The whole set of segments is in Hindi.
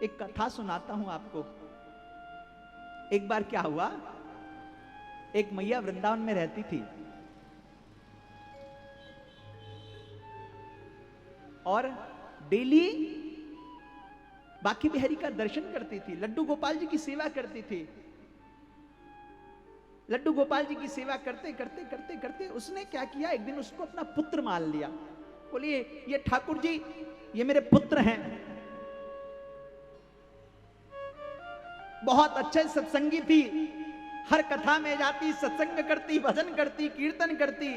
एक कथा सुनाता हूं आपको। एक बार क्या हुआ, एक मैया वृंदावन में रहती थी और डेली बांके बिहारी का दर्शन करती थी, लड्डू गोपाल जी की सेवा करती थी। लड्डू गोपाल जी की सेवा करते करते करते करते उसने क्या किया, एक दिन उसको अपना पुत्र मान लिया। बोलिए ये ठाकुर जी ये मेरे पुत्र हैं, बहुत अच्छे सत्संगी थी, हर कथा में जाती, सत्संग करती, भजन करती, कीर्तन करती।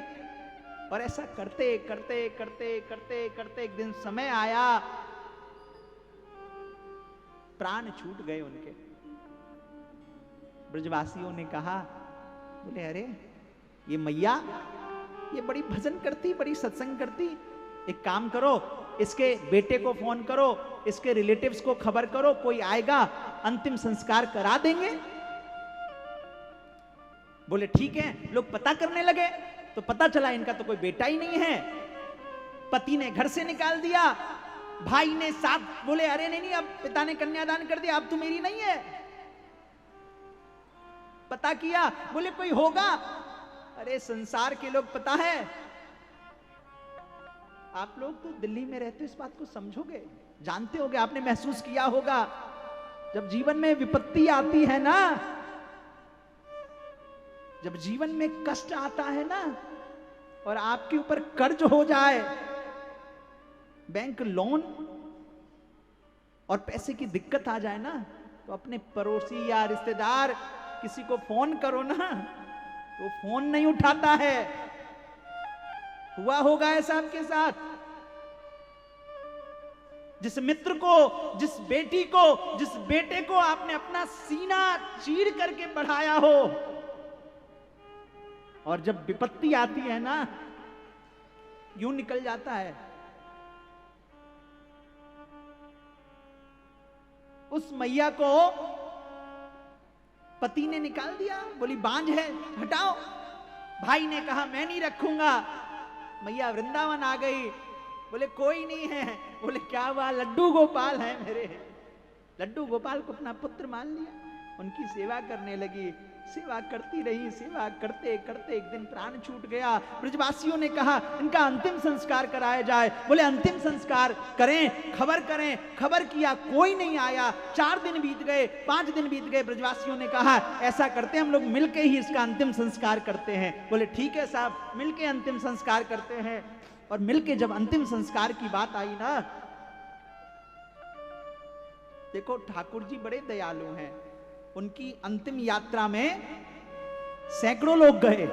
और ऐसा करते करते करते करते करते एक दिन समय आया, प्राण छूट गए उनके। ब्रजवासियों ने कहा, बोले अरे ये मैया ये बड़ी भजन करती, बड़ी सत्संग करती, एक काम करो इसके बेटे को फोन करो, इसके रिलेटिव्स को खबर करो, कोई आएगा अंतिम संस्कार करा देंगे। बोले ठीक है। लोग पता करने लगे तो पता चला इनका तो कोई बेटा ही नहीं है। पति ने घर से निकाल दिया, भाई ने साथ बोले अरे नहीं नहीं अब पिता ने कन्यादान कर दिया, अब तू मेरी नहीं है। पता किया, बोले कोई होगा। अरे संसार के लोग, पता है आप लोग तो दिल्ली में रहते इस बात को समझोगे, जानते होगे, आपने महसूस किया होगा, जब जीवन में विपत्ति आती है ना, जब जीवन में कष्ट आता है ना और आपके ऊपर कर्ज हो जाए, बैंक लोन और पैसे की दिक्कत आ जाए ना, तो अपने पड़ोसी या रिश्तेदार किसी को फोन करो ना तो फोन नहीं उठाता है। हुआ होगा ऐसा आपके साथ। जिस मित्र को, जिस बेटी को, जिस बेटे को आपने अपना सीना चीर करके बढ़ाया हो, और जब विपत्ति आती है ना यूं निकल जाता है। उस मैया को पति ने निकाल दिया, बोली बांझ है हटाओ। भाई ने कहा मैं नहीं रखूंगा। मैया वृंदावन आ गई, बोले कोई नहीं है। बोले क्या हुआ, लड्डू गोपाल है मेरे। लड्डू गोपाल को अपना पुत्र मान लिया, उनकी सेवा करने लगी, सेवा करती रही, सेवा करते करते एक दिन प्राण छूट गया। ब्रजवासियों ने कहा इनका अंतिम संस्कार कराया जाए। बोले अंतिम संस्कार करें, खबर करें। खबर किया, कोई नहीं आया। 4 दिन बीत गए, 5 दिन बीत गए। ब्रजवासियों ने कहा ऐसा करते हम लोग मिलके ही इसका अंतिम संस्कार करते हैं। बोले ठीक है साहब, मिलके अंतिम संस्कार करते हैं। और मिलके जब अंतिम संस्कार की बात आई ना, देखो ठाकुर जी बड़े दयालु हैं, उनकी अंतिम यात्रा में सैकड़ों लोग गए।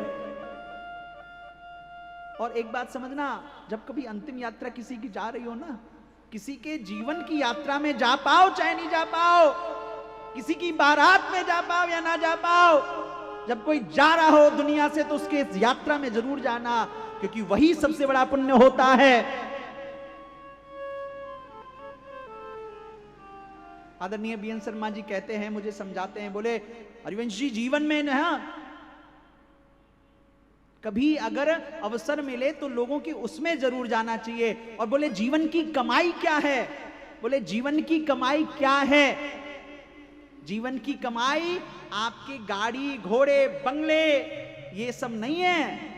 और एक बात समझना, जब कभी अंतिम यात्रा किसी की जा रही हो ना, किसी के जीवन की यात्रा में जा पाओ चाहे नहीं जा पाओ, किसी की बारात में जा पाओ या ना जा पाओ, जब कोई जा रहा हो दुनिया से तो उसके यात्रा में जरूर जाना, क्योंकि वही सबसे बड़ा पुण्य होता है। आदरणीय बीएन शर्मा जी कहते हैं, मुझे समझाते हैं, बोले हरिवंश जी जीवन में ना कभी अगर अवसर मिले तो लोगों की उसमें जरूर जाना चाहिए। और बोले जीवन की कमाई क्या है, बोले जीवन की कमाई क्या है, जीवन की कमाई आपकी गाड़ी घोड़े बंगले ये सब नहीं है।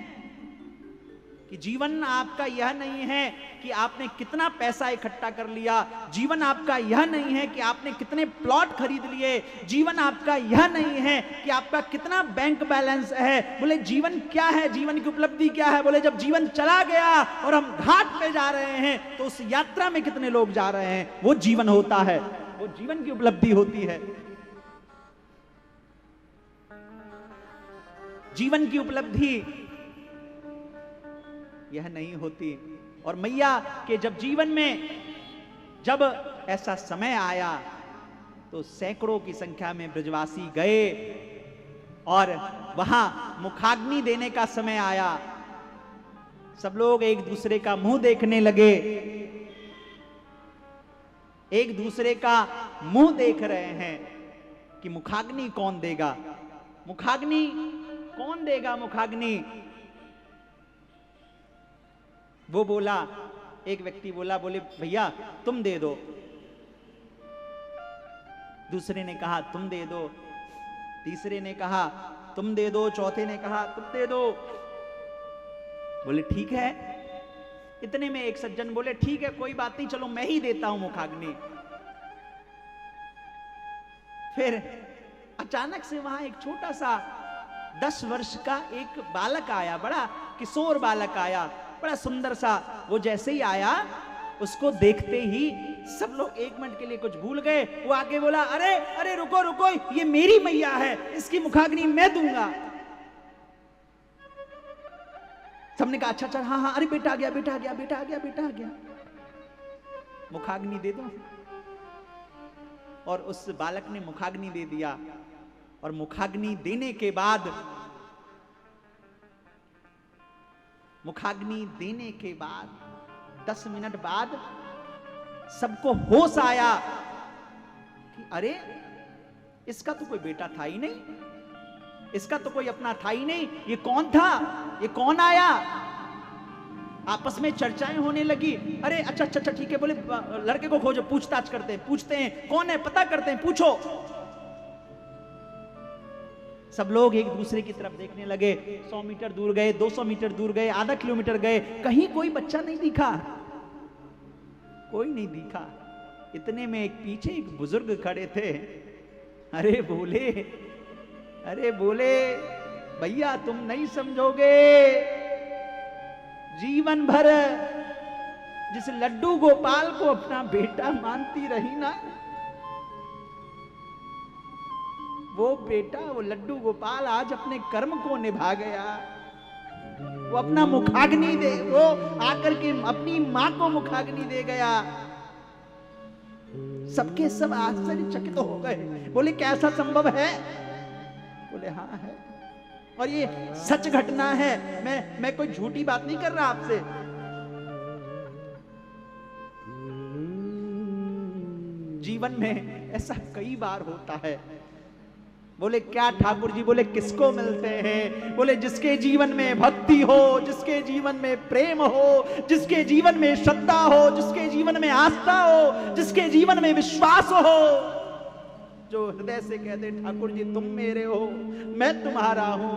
कि जीवन आपका यह नहीं है कि आपने कितना पैसा इकट्ठा कर लिया, जीवन आपका यह नहीं है कि आपने कितने प्लॉट खरीद लिए, जीवन आपका यह नहीं है कि आपका कितना बैंक बैलेंस है। बोले जीवन क्या है, जीवन की उपलब्धि क्या है। बोले जब जीवन चला गया और हम घाट पे जा रहे हैं तो उस यात्रा में कितने लोग जा रहे हैं, वो जीवन होता है, वो जीवन की उपलब्धि होती है। जीवन की उपलब्धि यह नहीं होती। और मैया के जब जीवन में जब ऐसा समय आया तो सैकड़ों की संख्या में ब्रजवासी गए और वहां मुखाग्नि देने का समय आया। सब लोग एक दूसरे का मुंह देखने लगे, एक दूसरे का मुंह देख रहे हैं कि मुखाग्नि कौन देगा, मुखाग्नि कौन देगा, मुखाग्नि। वो बोला, एक व्यक्ति बोला, बोले भैया तुम दे दो। दूसरे ने कहा तुम दे दो, तीसरे ने कहा तुम दे दो, चौथे ने कहा तुम दे दो। बोले ठीक है। इतने में एक सज्जन बोले ठीक है कोई बात नहीं, चलो मैं ही देता हूं मुखाग्नि। फिर अचानक से वहां एक छोटा सा 10 वर्ष का एक बालक आया, बड़ा किशोर बालक आया, बड़ा सुंदर सा। वो जैसे ही आया उसको देखते ही सब लोग 1 मिनट के लिए कुछ भूल गए। वो आके बोला अरे अरे रुको रुको, ये मेरी मैया है, इसकी मुखाग्नि मैं दूंगा। सबने कहा अच्छा अच्छा हाँ हाँ, अरे बेटा आ गया बेटा आ गया बेटा आ गया बेटा आ गया, मुखाग्नि दे दो। और उस बालक ने मुखाग्नि दे दिया। और मुखाग्नि देने के बाद, मुखाग्नि देने के बाद 10 मिनट बाद सबको होश आया कि अरे इसका तो कोई बेटा था ही नहीं, इसका तो कोई अपना था ही नहीं, ये कौन था, ये कौन आया। आपस में चर्चाएं होने लगी। अरे अच्छा अच्छा अच्छा ठीक है, बोले लड़के को खोजो, पूछताछ करते हैं, पूछते हैं कौन है पता करते हैं, पूछो। सब लोग एक दूसरे की तरफ देखने लगे। 100 मीटर दूर गए, 200 मीटर दूर गए, आधा किलोमीटर गए, कहीं कोई बच्चा नहीं दिखा, कोई नहीं दिखा। इतने में एक पीछे एक बुजुर्ग खड़े थे। अरे बोले भैया तुम नहीं समझोगे, जीवन भर जिस लड्डू गोपाल को अपना बेटा मानती रही ना, वो बेटा, वो लड्डू गोपाल आज अपने कर्म को निभा गया। वो अपना मुखाग्नि दे, वो आकर के अपनी मां को मुखाग्नि दे गया। सबके सब आश्चर्यचकित हो गए। बोले कैसा संभव है? बोले हाँ है, और ये सच घटना है, मैं कोई झूठी बात नहीं कर रहा आपसे। जीवन में ऐसा कई बार होता है। बोले क्या ठाकुर जी? बोले किसको मिलते हैं? बोले जिसके जीवन में भक्ति हो, जिसके जीवन में प्रेम हो, जिसके जीवन में श्रद्धा हो, जिसके जीवन में आस्था हो, जिसके जीवन में विश्वास हो, जो हृदय से कहते ठाकुर जी तुम मेरे हो, मैं तुम्हारा हूं।